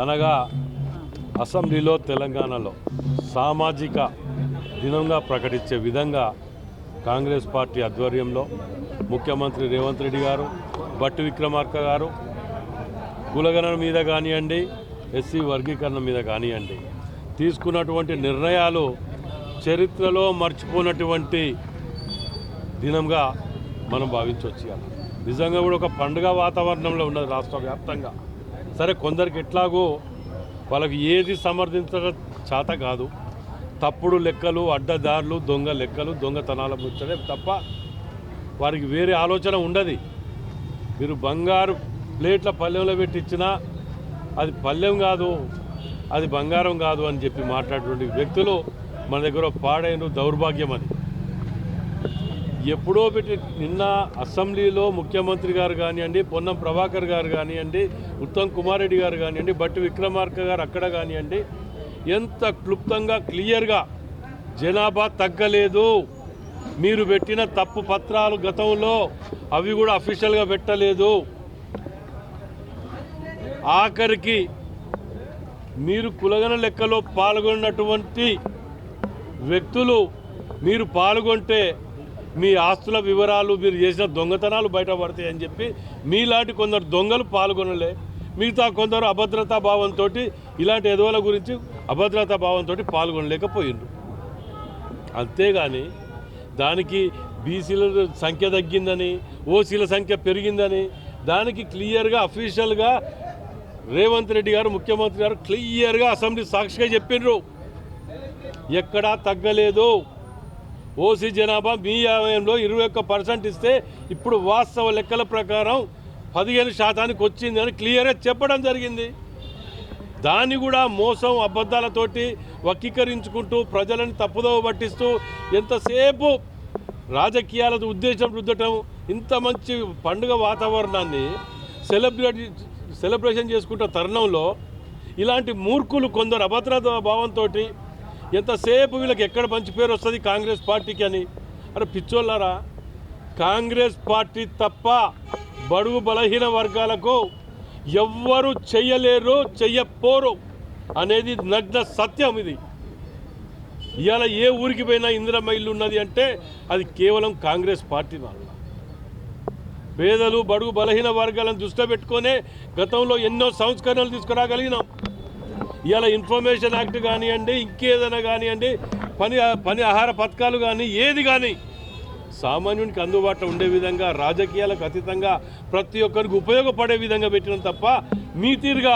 అనగా అసెంబ్లీలో తెలంగాణలో సామాజిక దినంగా ప్రకటించే విధంగా కాంగ్రెస్ పార్టీ ఆధ్వర్యంలో ముఖ్యమంత్రి రేవంత్ రెడ్డి గారు, భట్టి విక్రమార్క గారు కులగణన మీద కానివ్వండి, ఎస్సీ వర్గీకరణ మీద కానివ్వండి తీసుకున్నటువంటి నిర్ణయాలు చరిత్రలో మర్చిపోయినటువంటి దినంగా మనం భావించవచ్చు. నిజంగా కూడా ఒక పండుగ వాతావరణంలో ఉన్నది రాష్ట్ర వ్యాప్తంగా. సరే, కొందరికి ఎట్లాగో వాళ్ళకి ఏది సమర్థించడం చేత కాదు. తప్పుడు లెక్కలు, అడ్డదారులు, దొంగ లెక్కలు, దొంగతనాల ముచ్చడే తప్ప వారికి వేరే ఆలోచన ఉండదు. మీరు బంగారు ప్లేట్ల పళ్ళెంలో పెట్టించినా అది పళ్ళెం కాదు, అది బంగారం కాదు అని చెప్పి మాట్లాడేటువంటి వ్యక్తులు మన దగ్గర పాడైన దౌర్భాగ్యం. అది ఎప్పుడో పెట్టి నిన్న అసెంబ్లీలో ముఖ్యమంత్రి గారు కానివ్వండి, పొన్నం ప్రభాకర్ గారు కానివ్వండి, ఉత్తమ్ కుమార్ రెడ్డి గారు కానివ్వండి, భట్టి విక్రమార్క గారు అక్కడ కానివ్వండి ఎంత క్లుప్తంగా క్లియర్గా జనాభా తగ్గలేదు, మీరు పెట్టిన తప్పు పత్రాలు గతంలో అవి కూడా అఫీషియల్గా పెట్టలేదు, ఆఖరికి మీరు కులగణ లెక్కలో పాల్గొన్నటువంటి వ్యక్తులు మీరు పాల్గొంటే మీ ఆస్తుల వివరాలు, మీరు చేసిన దొంగతనాలు బయటపడతాయి అని చెప్పి మీలాంటి కొందరు దొంగలు పాల్గొనలే. మిగతా కొందరు అభద్రతా భావంతో ఇలాంటి ఎదవల గురించి అభద్రతా భావంతో పాల్గొనలేకపోయిండ్రు. అంతేగాని దానికి బీసీల సంఖ్య తగ్గిందని, ఓసీల సంఖ్య పెరిగిందని దానికి క్లియర్గా అఫీషియల్గా రేవంత్ రెడ్డి గారు, ముఖ్యమంత్రి గారు క్లియర్గా అసెంబ్లీ సాక్షిగా చెప్పిండ్రు. ఎక్కడా తగ్గలేదు. ఓసీ జనాభా మీ ఆయంలో 21% ఇస్తే ఇప్పుడు వాస్తవ లెక్కల ప్రకారం 15% వచ్చింది అని క్లియర్గా చెప్పడం జరిగింది. దాన్ని కూడా మోసం, అబద్ధాలతోటి వక్రీకరించుకుంటూ ప్రజలను తప్పుదోవ పట్టిస్తూ ఎంతసేపు రాజకీయాలతో ఉద్దేశం రుద్దటం, ఇంత మంచి పండుగ వాతావరణాన్ని సెలబ్రేషన్ చేసుకుంటున్న తరుణంలో ఇలాంటి మూర్ఖులు కొందరు అభద్రతా భావంతో ఎంతసేపు వీళ్ళకి ఎక్కడ మంచి పేరు వస్తుంది కాంగ్రెస్ పార్టీకి అని. అరే పిచ్చోళ్ళారా, కాంగ్రెస్ పార్టీ తప్ప బడుగు బలహీన వర్గాలకు ఎవ్వరు చెయ్యలేరు, చెయ్యపోరు అనేది నగ్న సత్యం. ఇది ఇవాళ ఏ ఊరికి పోయినా ఇందిరమ్మ ఇల్లు ఉన్నది అంటే అది కేవలం కాంగ్రెస్ పార్టీ వల్ల. పేదలు, బడుగు బలహీన వర్గాలను దృష్టిలో పెట్టుకునే గతంలో ఎన్నో సంస్కరణలు తీసుకురాగలిగినాం. ఇవాళ ఇన్ఫర్మేషన్ యాక్ట్ కానివ్వండి, ఇంకేదైనా కానివ్వండి, పని ఆహార పథకాలు కానీ ఏది కానీ సామాన్యునికి అందుబాటులో ఉండే విధంగా, రాజకీయాలకు అతీతంగా ప్రతి ఒక్కరికి ఉపయోగపడే విధంగా పెట్టిన తప్ప మీ తీరుగా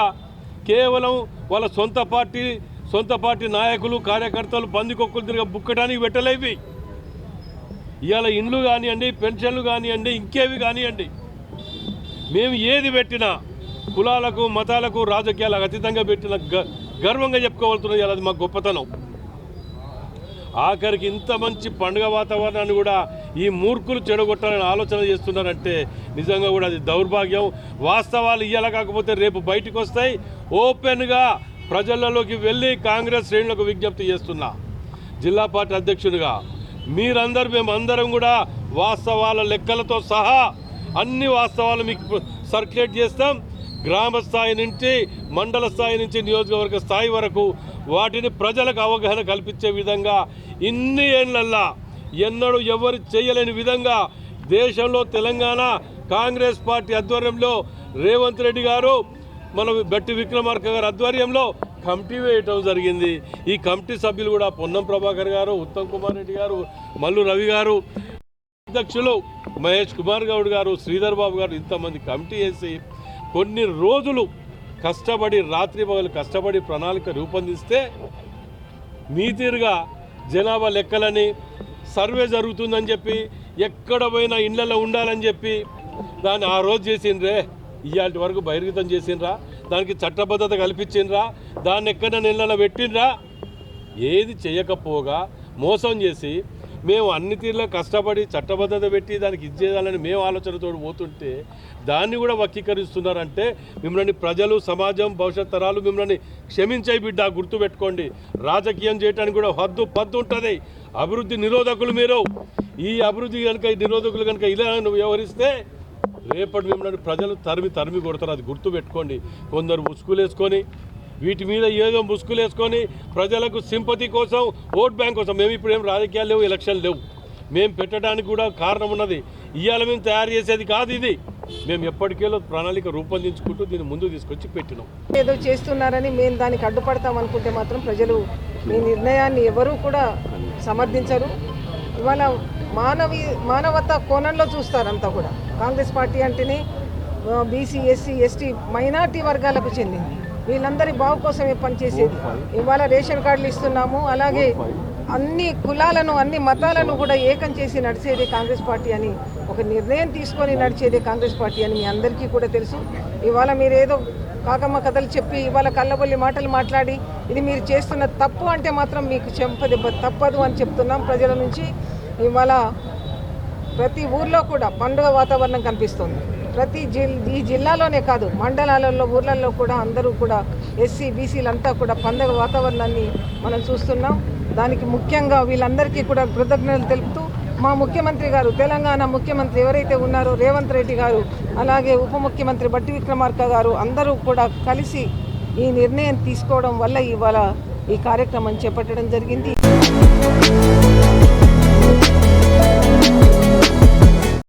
కేవలం వాళ్ళ సొంత పార్టీ నాయకులు, కార్యకర్తలు పందికొక్కులు తిరిగి బుక్కడానికి పెట్టలేవి. ఇవాళ ఇండ్లు కానివ్వండి, పెన్షన్లు కానివ్వండి, ఇంకేవి కానివ్వండి, మేము ఏది పెట్టినా కులాలకు, మతాలకు, రాజకీయాలకు అతీతంగా పెట్టిన గర్వంగా చెప్పుకోవాల్తున్నది. అది మా గొప్పతనం. ఆఖరికి ఇంత మంచి పండుగ వాతావరణాన్ని కూడా ఈ మూర్ఖులు చెడగొట్టాలని ఆలోచన చేస్తున్నారంటే నిజంగా కూడా అది దౌర్భాగ్యం. వాస్తవాలు ఇయ్యాల కాకపోతే రేపు బయటకు వస్తాయి. ఓపెన్గా ప్రజలలోకి వెళ్ళి కాంగ్రెస్ శ్రేణులకు విజ్ఞప్తి చేస్తున్నా, జిల్లా పార్టీ అధ్యక్షునిగా మేమందరం కూడా వాస్తవాల లెక్కలతో సహా అన్ని వాస్తవాలు మీకు సర్క్యులేట్ చేస్తాం. గ్రామ స్థాయి నుంచి, మండల స్థాయి నుంచి, నియోజకవర్గ స్థాయి వరకు వాటిని ప్రజలకు అవగాహన కల్పించే విధంగా ఇన్ని ఏళ్ళల్లా ఎన్నడూ ఎవరు చేయలేని విధంగా దేశంలో తెలంగాణ కాంగ్రెస్ పార్టీ ఆధ్వర్యంలో రేవంత్ రెడ్డి గారు, మన భట్టి విక్రమార్క గారు ఆధ్వర్యంలో కమిటీ వేయటం జరిగింది. ఈ కమిటీ సభ్యులు కూడా పొన్నం ప్రభాకర్ గారు, ఉత్తమ్ కుమార్ రెడ్డి గారు, మల్లు రవి గారు, అధ్యక్షులు మహేష్ కుమార్ గౌడ్ గారు, శ్రీధర్ బాబు గారు, ఇంతమంది కమిటీ వేసి కొన్ని రోజులు కష్టపడి, రాత్రి పగలు కష్టపడి ప్రణాళిక రూపొందిస్తే మీ తీరుగా జనాభా లెక్కలని, సర్వే జరుగుతుందని చెప్పి, ఎక్కడ పోయినా ఇళ్లలో ఉండాలని చెప్పి దాన్ని ఆ రోజు చేసిండ్రే, ఇవాటి వరకు బహిర్గతం చేసిండ్రా, దానికి చట్టబద్ధత కల్పించిండ్రా, దాన్ని ఎక్కడైనా ఇళ్లలో పెట్టిండ్రా? ఏది చేయకపోగా మోసం చేసి మేము అన్ని తీరులో కష్టపడి చట్టబద్ధత పెట్టి దానికి ఇచ్చేయాలని మేము ఆలోచనతో పోతుంటే దాన్ని కూడా వక్రీకరిస్తున్నారంటే మిమ్మల్ని ప్రజలు, సమాజం, భవిష్యత్ తరాలు మిమ్మల్ని క్షమించే బిడ్డ, గుర్తుపెట్టుకోండి. రాజకీయం చేయడానికి కూడా పద్దు ఉంటుంది. అభివృద్ధి నిరోధకులు మీరు. ఈ అభివృద్ధి కనుక, ఈ నిరోధకులు కనుక ఇలా వ్యవహరిస్తే రేపటి మిమ్మల్ని ప్రజలు తరిమి కొడతారు. అది గుర్తుపెట్టుకోండి. కొందరు ఉసుకులేసుకొని వీటి మీద ఏదో ముసుగులు వేసుకొని ప్రజలకు సింపతి కోసం, ఓట్ బ్యాంక్ కోసం. మేము ఇప్పుడు ఏం రాజకీయాలు లేవు, ఎలక్షన్లు లేవు. మేము పెట్టడానికి కూడా కారణం ఉన్నది. ఇవాళ మేము తయారు చేసేది కాదు ఇది. మేము ఎప్పటికేలో ప్రణాళిక రూపొందించుకుంటూ దీన్ని ముందుకు తీసుకొచ్చి పెట్టినాం. ఏదో చేస్తున్నారని మేము దానికి అడ్డుపడతాం అనుకుంటే మాత్రం ప్రజలు మీ నిర్ణయాన్ని ఎవరూ కూడా సమర్థించరు. ఇవాళ మానవత కోణంలో చూస్తారంతా కూడా. కాంగ్రెస్ పార్టీ అంటేనే బీసీ, ఎస్సీ, ఎస్టీ, మైనార్టీ వర్గాలకు చెందింది. వీళ్ళందరి బాగు కోసమే పనిచేసేది. ఇవాళ రేషన్ కార్డులు ఇస్తున్నాము, అలాగే అన్ని కులాలను, అన్ని మతాలను కూడా ఏకం చేసి నడిచేది కాంగ్రెస్ పార్టీ అని ఒక నిర్ణయం తీసుకొని నడిచేది కాంగ్రెస్ పార్టీ అని మీ అందరికీ కూడా తెలుసు. ఇవాళ మీరు ఏదో కాకమ్మ కథలు చెప్పి, ఇవాళ కళ్ళబొల్లి మాటలు మాట్లాడి ఇది మీరు చేస్తున్న తప్పు అంటే మాత్రం మీకు చెంపదెబ్బ తప్పదు అని చెప్తున్నాం ప్రజల నుంచి. ఇవాళ ప్రతి ఊర్లో కూడా పండుగ వాతావరణం కనిపిస్తుంది. ఈ జిల్లాలోనే కాదు, మండలాలలో, ఊర్లలో కూడా అందరూ కూడా ఎస్సీ, బీసీలంతా కూడా పండుగ వాతావరణాన్ని మనం చూస్తున్నాం. దానికి ముఖ్యంగా వీళ్ళందరికీ కూడా కృతజ్ఞతలు తెలుపుతూ మా ముఖ్యమంత్రి గారు, తెలంగాణ ముఖ్యమంత్రి ఎవరైతే ఉన్నారో రేవంత్ రెడ్డి గారు, అలాగే ఉప ముఖ్యమంత్రి బట్టి విక్రమార్క గారు అందరూ కూడా కలిసి ఈ నిర్ణయం తీసుకోవడం వల్ల ఇవాళ ఈ కార్యక్రమం చేపట్టడం జరిగింది.